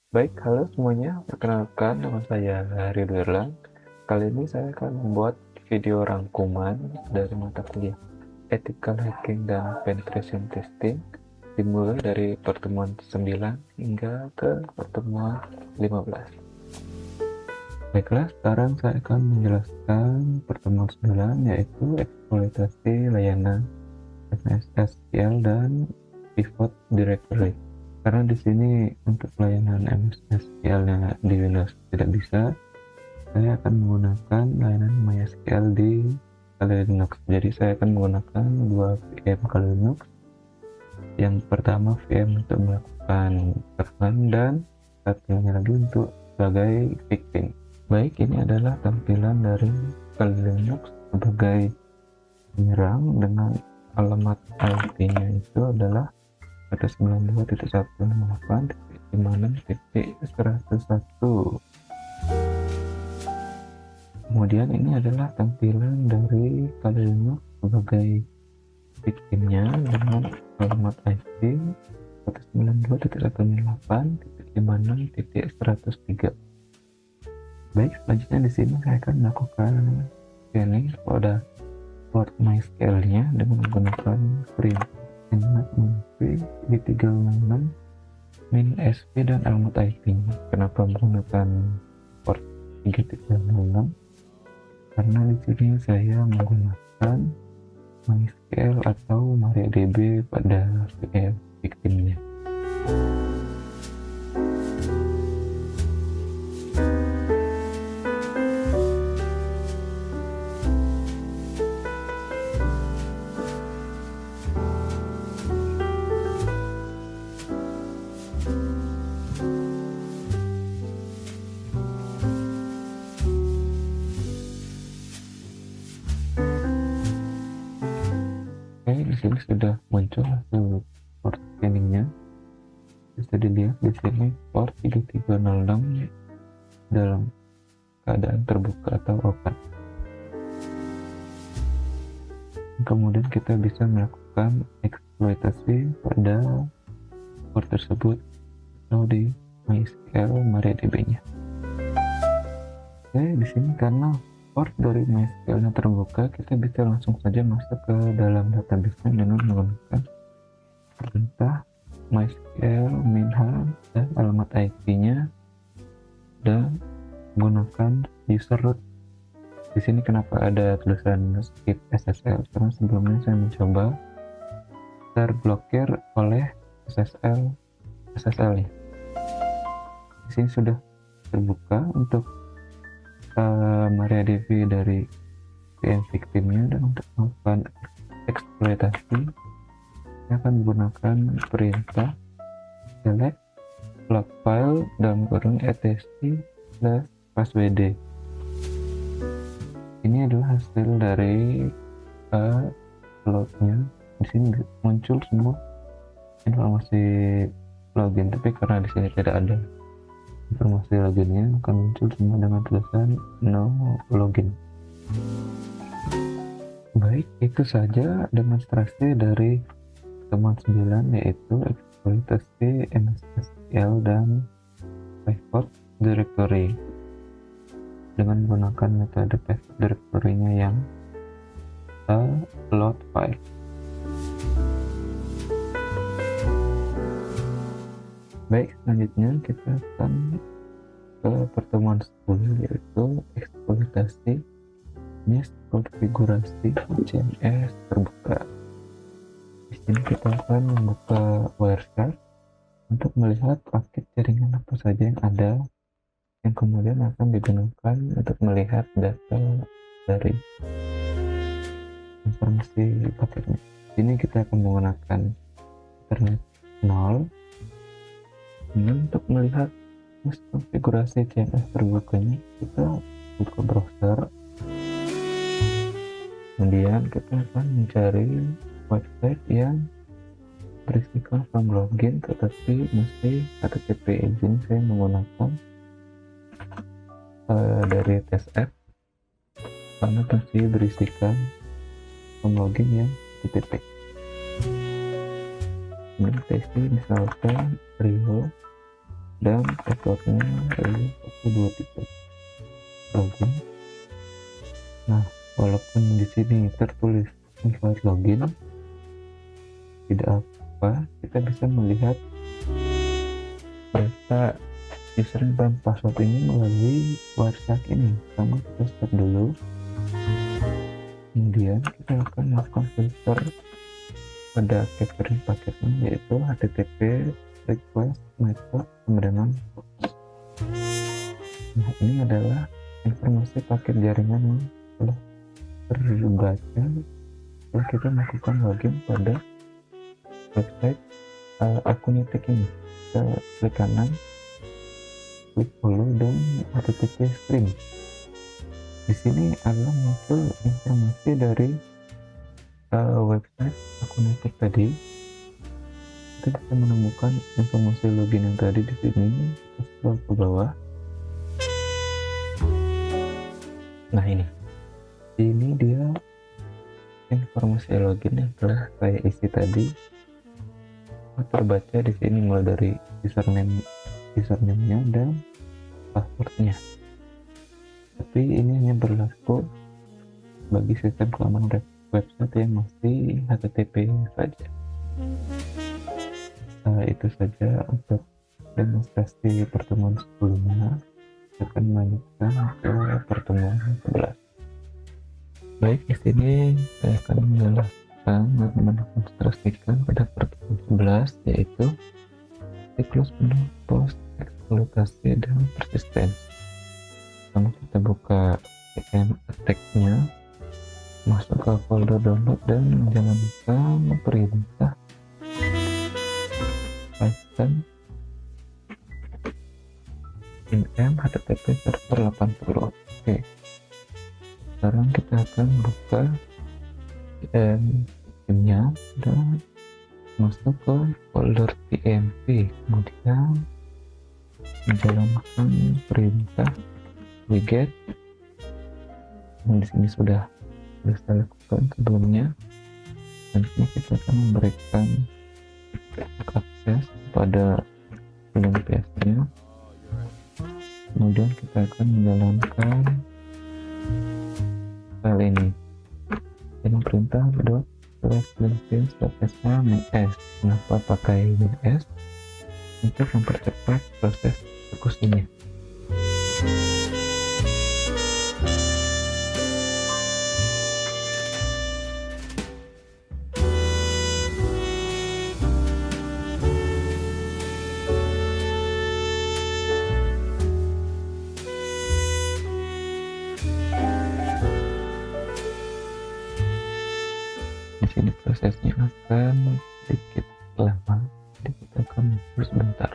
Baik, halo semuanya. Perkenalkan, nama saya Ridho Erlang. Kali ini saya akan membuat video rangkuman dari mata kuliah Ethical Hacking dan Penetration Testing, dimulai dari pertemuan 9 hingga ke pertemuan 15. Baiklah, sekarang saya akan menjelaskan pertemuan 9, yaitu eksploitasi layanan MSSQL dan pivot directory. Karena di sini untuk layanan MSSQL-nya di Windows tidak bisa, saya akan menggunakan layanan MySQL di Kali Linux. Jadi saya akan menggunakan dua VM Kali Linux. Yang pertama VM untuk melakukan server dan satunya lagi untuk sebagai victim. Baik, ini adalah tampilan dari Kali Linux sebagai penyerang dengan alamat IP-nya itu adalah 192.168.56.101. Kemudian ini adalah tampilan dari Kali Linux sebagai victimnya dengan alamat IP 192.168.56.103. Baik, selanjutnya di sini saya akan melakukan scanning pada port MySQL-nya dengan menggunakan perintah nmap di 356 min sp dan alamat IP-nya. Kenapa menggunakan port 336? Karena di sini saya menggunakan MySQL atau MariaDB pada VM victimnya. Oke, di sini sudah muncul hasil port scanningnya. Bisa dilihat di sini port 3306 dalam keadaan terbuka atau open. Kemudian kita bisa melakukan eksploitasi pada port tersebut atau di MySQL MariaDB-nya. Oke, di sini karena port dari MySQL-nya terbuka, kita bisa langsung saja masuk ke dalam database-nya dengan menggunakan perintah MySQL minham dan alamat IP-nya dan menggunakan user root. Di sini kenapa ada tulisan skip SSL? Karena sebelumnya saya mencoba terblokir oleh SSL-nya. Di sini sudah terbuka untuk MariaDB dari VM victimnya, dan untuk melakukan eksploitasi saya akan menggunakan perintah select log file dalam kurung etc/passwd. Ini adalah hasil dari lognya. Di sini muncul semua informasi login, tapi karena di sini tidak ada informasi loginnya, akan muncul semua dengan tulisan no login. Baik, itu saja demonstrasi dari pertemuan 9, yaitu eksploitasi MSSQL dan pivot directory dengan menggunakan metode pivot directory-nya yang load file. Baik, selanjutnya kita akan ke pertemuan 10, yaitu eksploitasi miskonfigurasi CMS terbuka. Di sini kita akan membuka Wireshark untuk melihat paket jaringan apa saja yang ada, yang kemudian akan digunakan untuk melihat data dari informasi paketnya. Di sini kita akan menggunakan internet 0. Untuk melihat konfigurasi CMS terbukanya, kita buka browser, kemudian kita akan mencari website yang berisikan form login, tetapi mesti HTTP. Izin saya menggunakan dari test app karena mesti berisikan form login yang HTTP. Kemudian kita isi misalkan Rio dan passwordnya adalah 123 login. Nah, walaupun di sini tertulis invite login, tidak apa, kita bisa melihat data username dan password ini melalui website ini. Pertama kita start dulu, kemudian kita akan melakukan filter pada capturing paketnya, yaitu http request method kemudian. Nah, ini adalah informasi paket jaringan yang telah terbaca setelah kita melakukan login pada website Akunitik ini. Kita klik kanan, klik follow dan http string. Di sini adalah muncul informasi dari website Akunitik tadi. Kita bisa menemukan informasi login yang tadi di sini. Kita scroll ke bawah. Nah, ini dia informasi login yang telah saya isi tadi. Terbaca di sini mulai dari username-nya dan passwordnya. Tapi ini hanya berlaku bagi sistem keamanan website yang masih HTTP saja. Itu saja untuk demonstrasi pertemuan sebelumnya. Kita akan melanjutkan ke pertemuan 11. Baik, di sini saya akan menjelaskan dan mendemonstrasikan pada pertemuan 11, yaitu siklus penuh post eksploitasi dan persisten. Pertama kita buka VM attack-nya, masuk ke folder download dan menjalankan perintah Python nm http server 80. Oke, sekarang kita akan buka VM-nya dan masuk ke folder tmp, kemudian menjalankan perintah wget. Di sini sudah saya lakukan sebelumnya, dan ini kita akan memberikan akses pada LMPS-nya. Kemudian kita akan menjalankan file ini dengan perintah ./linksys.s. Kenapa pakai ls? Untuk mempercepat proses eksekusinya. Di sini prosesnya akan sedikit lama, jadi kita akan menunggu sebentar.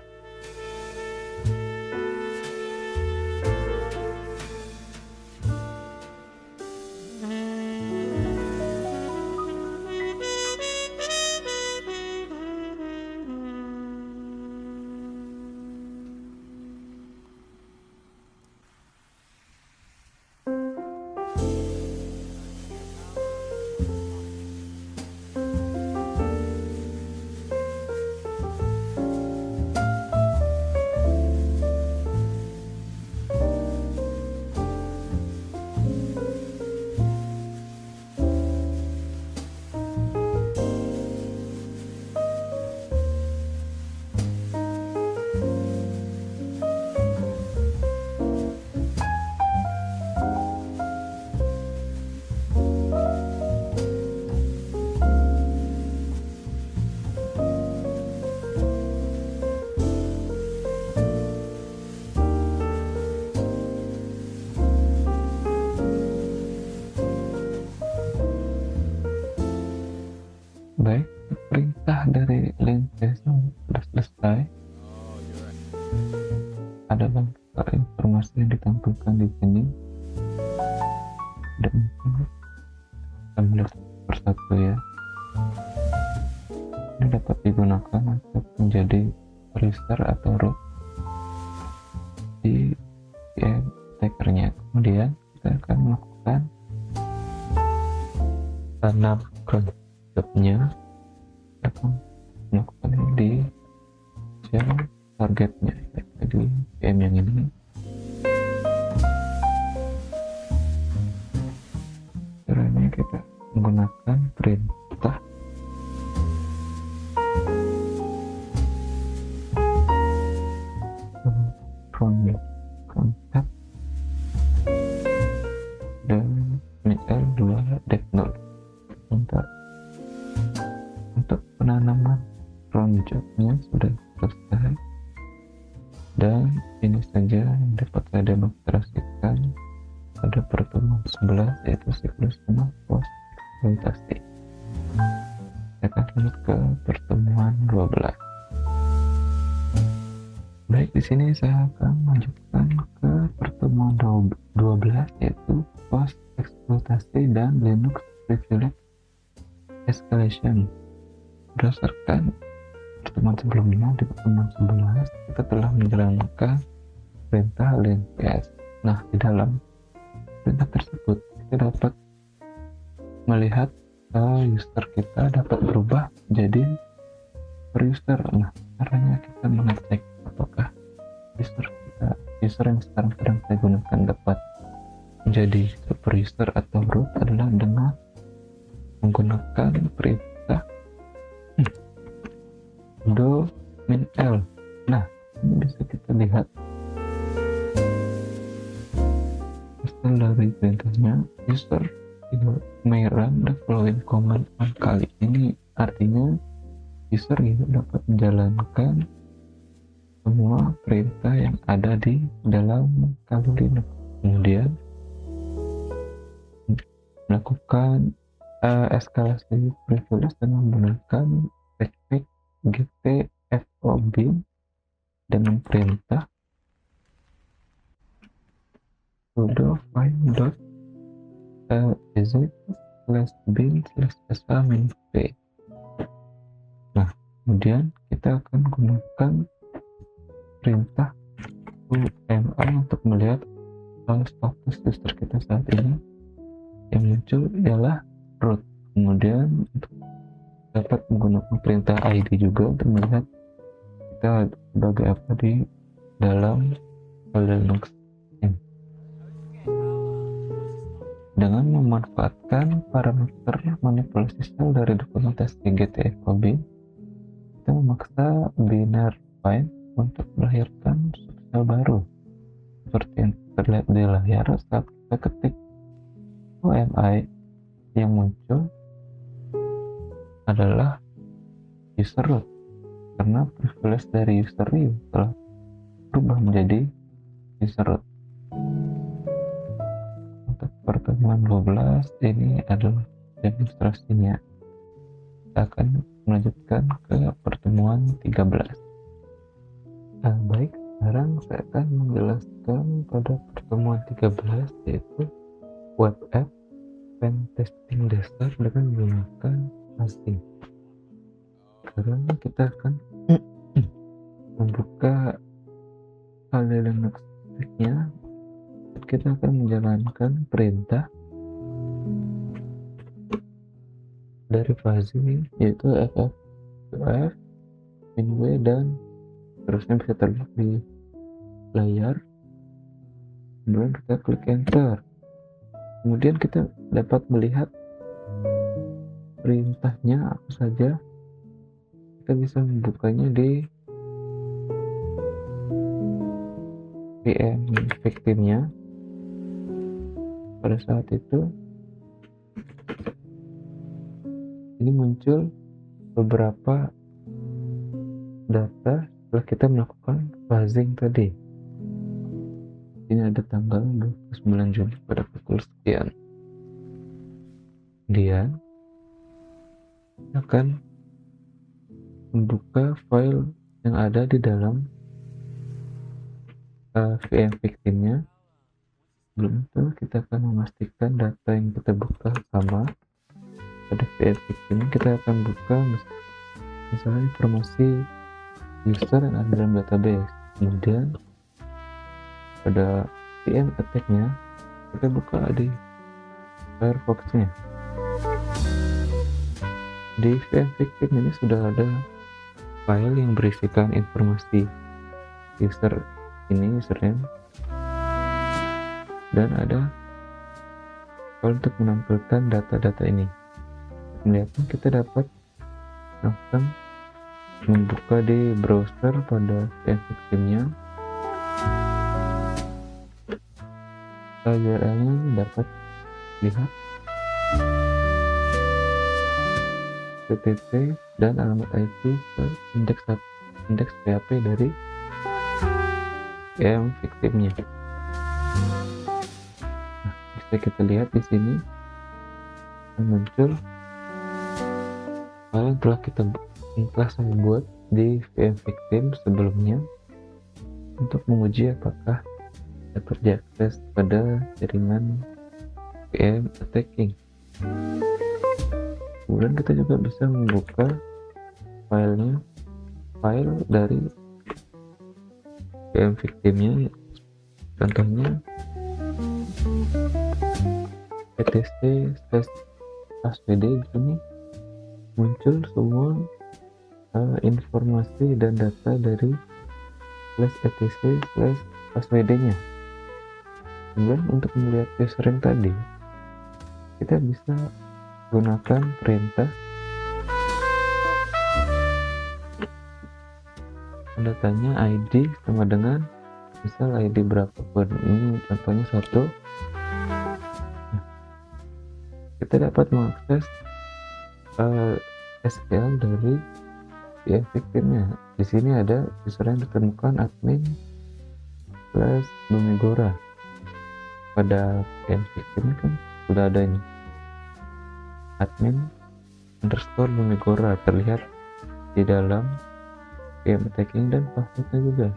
Baik, perintah dari linksys sudah selesai. Ada beberapa informasi yang ditampilkan di sini, dan kita melihat persatu ya. Ini dapat digunakan untuk menjadi register atau root di VM attackernya. Kemudian kita akan melakukan tanam konsepnya, kita akan melakukan ini di shell targetnya, yaitu VM yang ini. Caranya kita menggunakan perintah from contact dan minl2 dev0 untuk penanaman from jobnya sudah selesai, dan ini saja yang dapat saya demonstrasikan pada pertemuan 11, yaitu siklus post eksploitasi. Saya akan lanjut ke pertemuan 12. Baik, di sini saya akan melanjutkan ke pertemuan 12, yaitu post eksploitasi dan Linux privilege escalation. Berdasarkan pertemuan sebelumnya, di pertemuan 11 kita telah menjalankan perintah linps. Nah, di dalam perintah tersebut kita dapat melihat user kita dapat berubah menjadi super user. Nah, caranya kita mengecek apakah user yang sekarang saya gunakan dapat menjadi super user atau root adalah dengan menggunakan perintah do minl. Nah, ini bisa kita lihat hasil dari perintahnya. User may run the following command on kali. Ini artinya user itu dapat menjalankan semua perintah yang ada di dalam kali Linux. Kemudian melakukan eskalasi privilege dengan menggunakan teknik gtfob dengan perintah sudo find exit/bin/sa-p. Nah, kemudian kita akan gunakan perintah UMI untuk melihat status user kita saat ini. Yang muncul ialah root. Kemudian untuk dapat menggunakan perintah id juga untuk melihat kita sebagai apa di dalam Linux ini. Dengan memanfaatkan parameter manipulasi sel dari dokumentasi gtfob, kita memaksa binary find untuk melahirkan sel baru seperti yang terlihat di layar saat kita ketik UMI. Yang muncul adalah user root karena privilege dari user root telah berubah menjadi user root. Untuk pertemuan 12 ini adalah demonstrasinya. Kita akan melanjutkan ke pertemuan 13. Baik, sekarang saya akan menjelaskan pada pertemuan 13, yaitu web app pen testing dasar dengan menggunakan asing. Sekarang kita akan membuka Kali Linux nya. Kita akan menjalankan perintah dari fuzzy, yaitu ffuf minw, dan terusnya bisa terlihat di layar. Kemudian kita klik enter. Kemudian kita dapat melihat perintahnya apa saja. Kita bisa membukanya di VM victimnya. Pada saat itu ini muncul beberapa data setelah kita melakukan fuzzing tadi. Ini ada tanggal 29 Juli pada pukul sekian. Kemudian akan membuka file yang ada di dalam VM victimnya. Sebelum itu kita akan memastikan data yang kita buka sama. Pada VM victim kita akan buka misalnya informasi user yang ada dalam database. Kemudian pada VM attack-nya kita buka di Firefox-nya. Di VM victim ini sudah ada file yang berisikan informasi user ini username, dan ada untuk menampilkan data-data ini. Melihatnya kita dapat langsung membuka di browser pada VM victimnya. URL-nya dapat lihat PTP dan alamat IP ke indeks PHP dari VM victimnya. Nah, bisa kita lihat di sini muncul file yang telah saya buat di VM victim sebelumnya untuk menguji apakah dapat diakses pada jaringan VM attacking. Kemudian kita juga bisa membuka file dari VM victimnya, contohnya etc/svd. Di sini muncul semua informasi dan data dari /etc/svd-nya. Kemudian untuk melihat user yang tadi, kita bisa gunakan perintah datanya ID sama dengan misal ID berapapun. Ini contohnya 1. Nah, kita dapat mengakses SQL dari VM victimnya. Di sini ada user yang ditemukan admin/Bumigora. Pada VM victim kan sudah ada ini admin_Bumigora terlihat di dalam VM attacking dan passwordnya juga.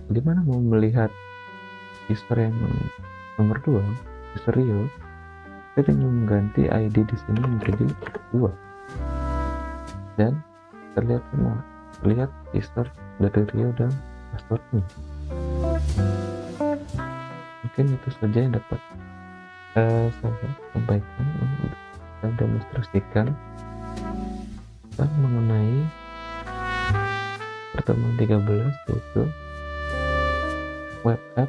Gimana mau melihat user yang nomor 2, user Rio? Kita tinggal mengganti ID di sini menjadi 2 dan terlihat semua, terlihat user dari Rio dan passwordnya. Mungkin itu saja yang dapat saya sampaikan dan demonstrasikan mengenai pertemuan 13, yaitu web app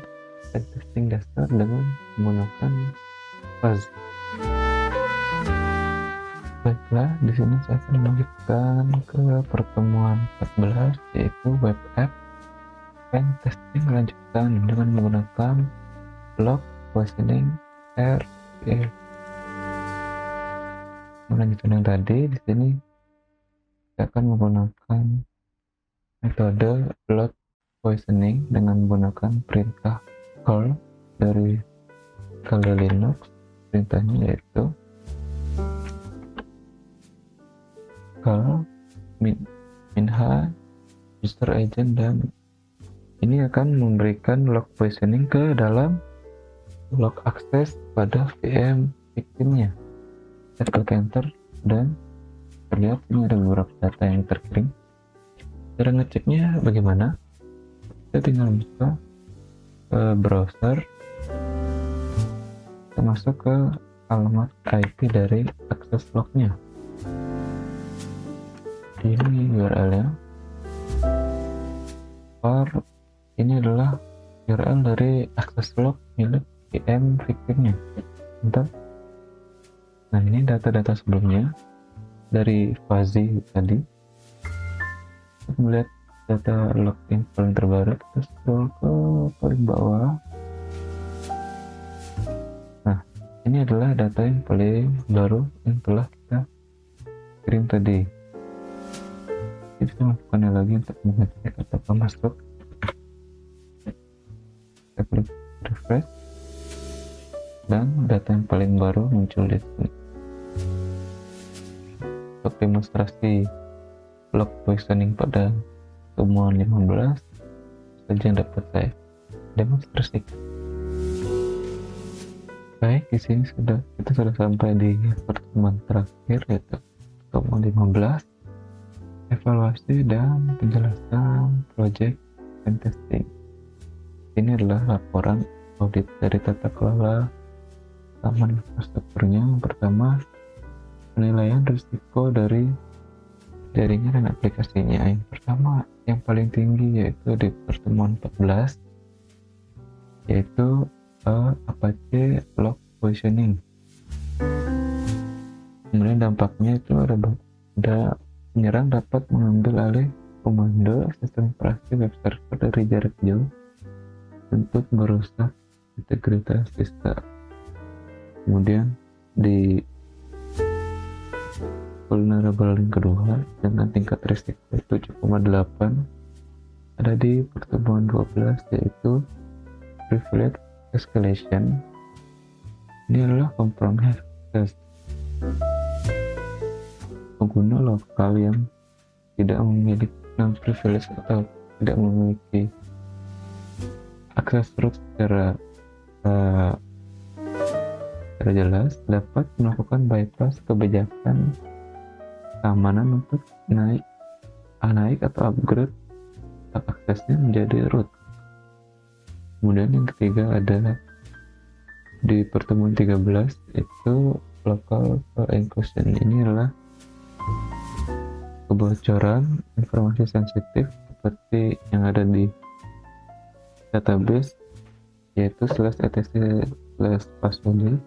dan testing dasar dengan menggunakan fuzzy. Baiklah, di sini saya akan melanjutkan ke pertemuan 14, yaitu web app pen testing lanjutan dengan menggunakan log poisoning RPA. Melanjutkan yang tadi, di sini kita akan menggunakan metode load poisoning dengan menggunakan perintah curl dari Kali Linux. Perintahnya yaitu curl minha user agent, dan ini akan memberikan log poisoning ke dalam log akses pada VM victimnya. Kita klik enter dan terlihat ini ada beberapa data yang terkirim. Cara ngeceknya bagaimana? Kita tinggal buka browser, kita masuk ke alamat IP dari akses lognya. Ini URL-nya. Ini adalah URL dari akses log milik VM victimnya. Bentar. Nah, ini data-data sebelumnya dari fuzzy tadi. Kita melihat data login paling terbaru, kita scroll ke paling bawah. Nah, ini adalah data yang paling baru yang telah kita kirim tadi. Kita bisa melakukannya lagi untuk mengecek apakah masuk. Kita klik refresh dan data yang paling baru muncul di sini. Untuk demonstrasi log poisoning pada pertemuan 15 saja yang dapat saya demonstrasikan. Baik, di sini kita sudah sampai di pertemuan terakhir, yaitu pertemuan 15, evaluasi dan penjelasan project pen testing. Ini adalah laporan audit dari tata kelola taman infrastrukturnya. Yang pertama, penilaian risiko dari jaringan dan aplikasinya. Yang yang paling tinggi yaitu di pertemuan 14, yaitu Apache Log Positioning. Kemudian dampaknya itu ada penyerang dapat mengambil alih komando sistem operasi web server dari jarak jauh untuk merusak integritas sistem. Kemudian di vulnerable link kedua dengan tingkat risiko 7,8 ada di pertemuan 12, yaitu privilege escalation. Ini adalah kompromi akses. Pengguna lokal yang tidak memiliki privilege atau tidak memiliki akses root secara jelas dapat melakukan bypass kebijakan keamanan untuk naik atau upgrade aksesnya menjadi root. Kemudian yang ketiga adalah di pertemuan 13, itu local inclusion. Ini adalah kebocoran informasi sensitif seperti yang ada di database, yaitu /etc/password.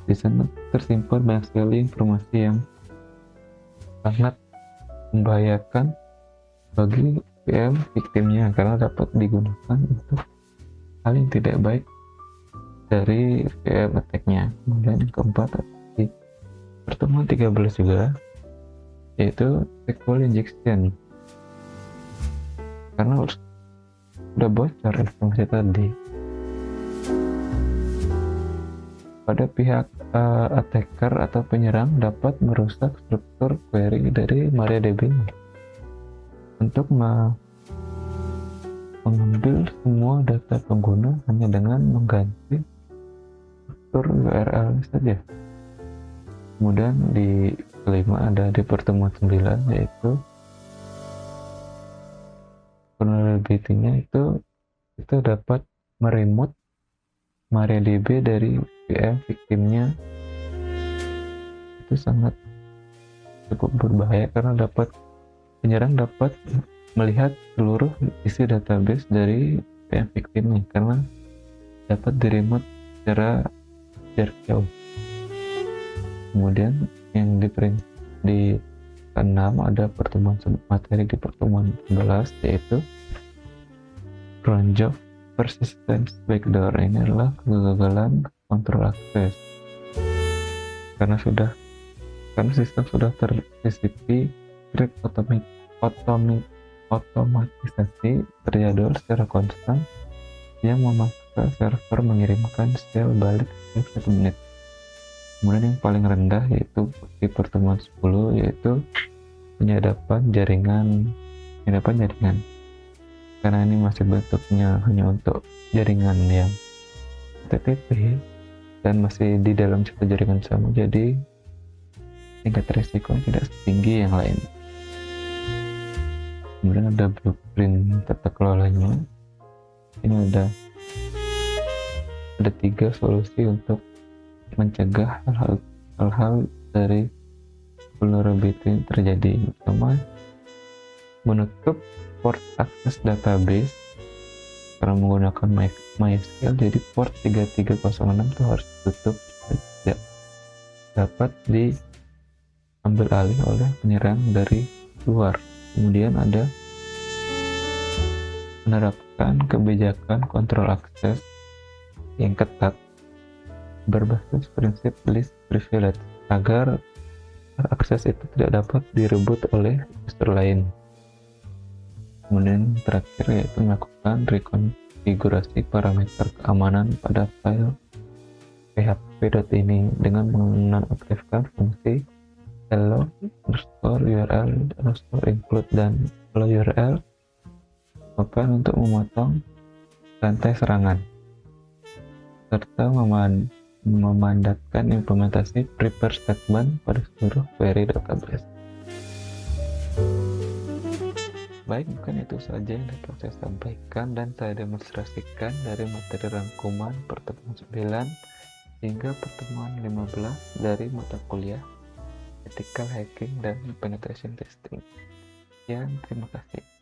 Di sana tersimpan banyak sekali informasi yang sangat membahayakan bagi VM victimnya karena dapat digunakan untuk hal yang tidak baik dari VM attack-nya. Kemudian yang keempat di pertemuan 13 juga, yaitu SQL injection. Karena udah bocor informasi tadi, pada pihak attacker atau penyerang dapat merusak struktur query dari MariaDB untuk mengambil semua data pengguna hanya dengan mengganti struktur URL saja. Kemudian di kelima ada di pertemuan 9, yaitu vulnerability-nya itu dapat meremote MariaDB dari VM victimnya. Itu sangat cukup berbahaya karena penyerang dapat melihat seluruh isi database dari VM victimnya karena dapat diremote secara jarak jauh. Kemudian yang di keenam ada materi di pertemuan 11, yaitu Cron Job Persistence Backdoor. Ini adalah kegagalan kontrol akses karena sistem sudah TCP script otomatisasi terjadwal secara konstan yang memaksa server mengirimkan shell balik setiap 1 menit. Kemudian yang paling rendah yaitu di pertemuan 10, yaitu penyadapan jaringan, karena ini masih bentuknya hanya untuk jaringan yang TCP dan masih di dalam satu jaringan sama, jadi tingkat risiko tidak setinggi yang lain. Kemudian ada blueprint tata kelolanya. Ini ada 3 solusi untuk mencegah hal-hal dari vulnerability terjadi. Pertama, menutup port akses database karena menggunakan MySQL, jadi port 3306 itu harus ditutup, tidak dapat diambil alih oleh penyerang dari luar. Kemudian ada menerapkan kebijakan kontrol akses yang ketat berbasis prinsip least privilege agar akses itu tidak dapat direbut oleh user lain. Kemudian terakhir yaitu melakukan rekonfigurasi parameter keamanan pada file php.ini dengan menonaktifkan fungsi hello_url_include dan hello URL untuk memotong rantai serangan, serta memandatkan implementasi prepare statement pada seluruh query database. Baik, mungkin itu saja yang dapat saya sampaikan dan saya demonstrasikan dari materi rangkuman pertemuan 9 hingga pertemuan 15 dari mata kuliah Ethical Hacking dan Penetration Testing. Terima kasih.